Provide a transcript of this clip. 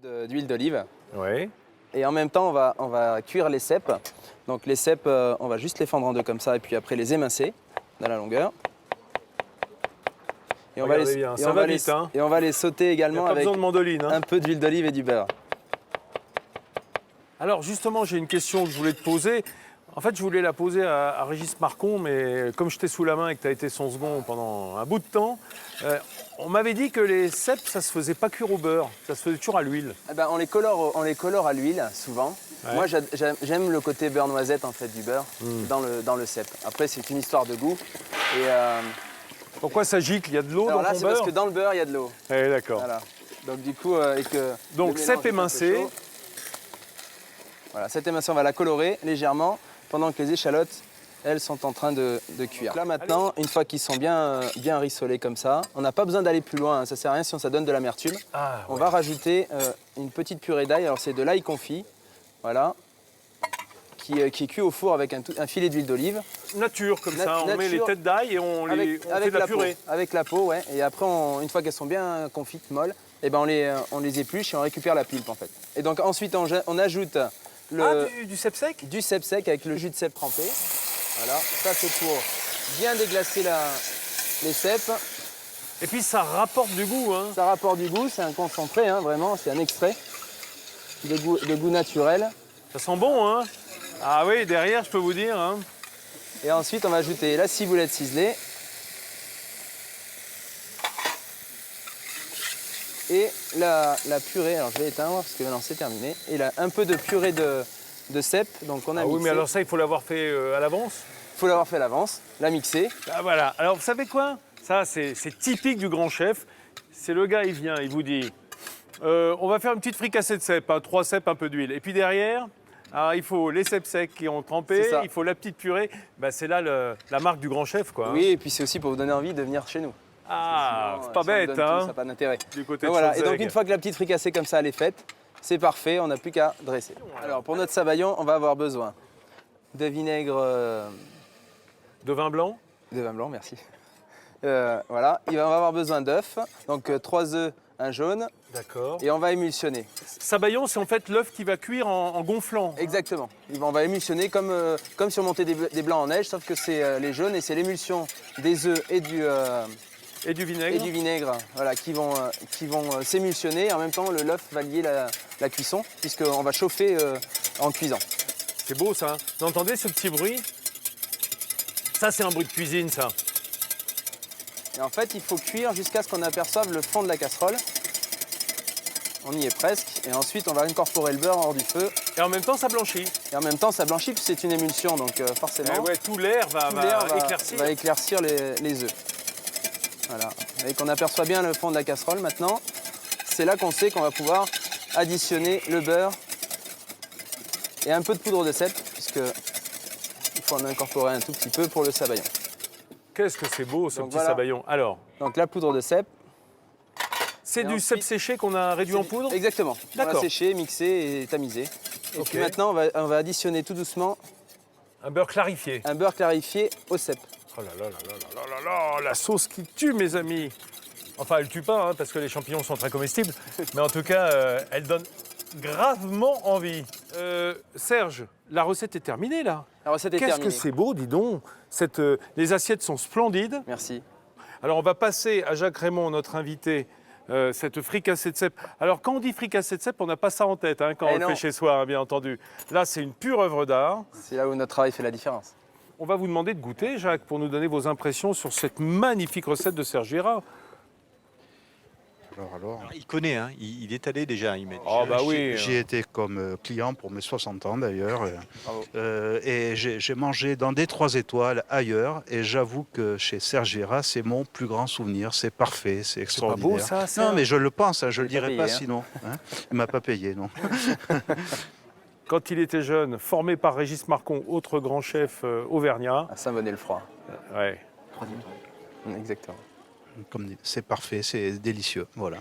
D'huile d'olive. Oui. Et en même temps, on va cuire les cèpes. Donc les cèpes, on va juste les fendre en deux comme ça et puis après les émincer dans la longueur. Et Regardez bien, ça va vite, hein. Et on va les sauter Il n'y également a pas avec besoin de mandoline. Hein. un peu d'huile d'olive et du beurre. Alors justement, j'ai une question que je voulais te poser. En fait, je voulais la poser à Régis Marcon, mais comme je t'ai sous la main et que tu as été son second pendant un bout de temps, on m'avait dit que les cèpes, ça ne se faisait pas cuire au beurre, ça se faisait toujours à l'huile. Eh ben, on les colore à l'huile, souvent. Ouais. Moi, j'aime le côté beurre noisette, en fait, du beurre dans le cèpe. Après, c'est une histoire de goût. Et, Pourquoi ça gicle? Il y a de l'eau alors dans là, ton c'est beurre? parce que dans le beurre, il y a de l'eau. Eh, d'accord. Voilà. Donc, du coup, et que Donc, le mélange cèpe est un peu émincé. chaud. Voilà, cette émincée, on va la colorer légèrement pendant que les échalotes, elles, sont en train de cuire. Donc là, maintenant, une fois qu'ils sont bien rissolés comme ça, on n'a pas besoin d'aller plus loin. Hein. Ça ne sert à rien si ça donne de l'amertume. Ah, On ouais. va rajouter une petite purée d'ail. Alors, c'est de l'ail confit, voilà, qui est cuit au four avec un filet d'huile d'olive. Nature, comme ça, on met les nature, têtes d'ail et on fait de la purée. Avec la peau, ouais. Et après, une fois qu'elles sont bien confites, molles, eh ben on les épluche et on récupère la pulpe, en fait. Et donc, ensuite, on ajoute Du cèpe sec? du cèpe sec avec le jus de cèpe trempé. Voilà, ça c'est pour bien déglacer les cèpes. Et puis ça rapporte du goût, hein. Ça rapporte du goût, c'est un concentré, hein, vraiment, c'est un extrait de goût naturel. Ça sent bon, hein. Ah oui, derrière, je peux vous dire, hein. Et ensuite, on va ajouter la ciboulette ciselée. Et la purée, alors je vais éteindre parce que maintenant c'est terminé. Et là, un peu de purée de cèpe, donc on a Ah oui, mixé. mais alors ça, il faut l'avoir fait à l'avance. Il faut l'avoir fait à l'avance, la mixer. Ah voilà. Alors, vous savez quoi? Ça, c'est typique du grand chef. C'est le gars, il vient, il vous dit on va faire une petite fricassée de cèpes, hein, 3 cèpes, un peu d'huile. Et puis derrière, alors, il faut les cèpes secs qui ont trempé, C'est ça. il faut la petite purée. Ben, c'est là la marque du grand chef, quoi. hein. Oui, et puis c'est aussi pour vous donner envie de venir chez nous. Ah, Sinon, c'est pas si on vous bête, donne tout, hein. ça n'a pas d'intérêt. Du côté Et de voilà. Et donc Schwarzenegger. une fois que la petite fricassée comme ça elle est faite, c'est parfait, on n'a plus qu'à dresser. Alors pour notre sabayon, on va avoir besoin de vinaigre De vin blanc? de vin blanc, merci. Voilà, on va avoir besoin d'œufs, donc 3 œufs, un jaune, D'accord. et on va émulsionner. Sabayon, c'est en fait l'œuf qui va cuire en gonflant. Exactement. On va émulsionner comme si on montait des blancs en neige, sauf que c'est les jaunes et c'est l'émulsion des œufs et du Et du vinaigre. voilà, qui vont s'émulsionner. Et en même temps, l'œuf va lier la cuisson, puisqu'on va chauffer en cuisant. C'est beau, ça. hein. Vous entendez ce petit bruit? Ça, c'est un bruit de cuisine, ça. Et en fait, il faut cuire jusqu'à ce qu'on aperçoive le fond de la casserole. On y est presque. Et ensuite, on va incorporer le beurre hors du feu. Et en même temps, ça blanchit. Et en même temps, ça blanchit, puisque c'est une émulsion. Donc forcément, Eh ouais, tout l'air va tout l'air éclaircir. va éclaircir les œufs. Voilà. Et qu'on aperçoit bien le fond de la casserole maintenant. C'est là qu'on sait qu'on va pouvoir additionner le beurre et un peu de poudre de cèpe, puisque il faut en incorporer un tout petit peu pour le sabayon. Qu'est-ce que c'est beau, ce Donc petit voilà. sabayon. Alors, Donc la poudre de cèpe. c'est Et du ensuite- cèpe séché qu'on a réduit en poudre? Exactement. On va D'accord. sécher, mixer et tamiser. Et Ok. puis maintenant, on va additionner tout doucement Un beurre clarifié. un beurre clarifié au cèpe. Oh là là là là là là là là, la sauce qui tue, mes amis. Enfin, elle tue pas, hein, parce que les champignons sont très comestibles. Mais en tout cas, elle donne gravement envie. Serge, la recette est terminée, là. La recette est Qu'est-ce terminée. que c'est beau, dis donc. Les assiettes sont splendides. Merci. Alors, on va passer à Jacques Raymond, notre invité, cette fricassée de cèpe. Alors, quand on dit fricassée de cèpe, on n'a pas ça en tête, hein, quand Eh on le non. fait chez soi, hein, bien entendu. Là, c'est une pure œuvre d'art. C'est là où notre travail fait la différence. On va vous demander de goûter, Jacques, pour nous donner vos impressions sur cette magnifique recette de Serge Girard. Alors. Il connaît, hein. Il est allé déjà. Il m'a dit. Oh, bah oui. J'y étais comme client pour mes 60 ans d'ailleurs. Bravo. Et j'ai mangé dans des 3 étoiles ailleurs. Et j'avoue que chez Serge Girard, c'est mon plus grand souvenir. C'est parfait, c'est C'est pas extraordinaire. beau, ça, Serge? Non, mais je le pense, hein, je ne le Il t'a dirais payé, pas hein. sinon. Hein. Il ne m'a pas payé, non. Quand il était jeune, formé par Régis Marcon, autre grand chef auvergnat. À Saint-Bonnet-le-Froid. Ouais. Exactement. Comme dit, c'est parfait, c'est délicieux. Voilà.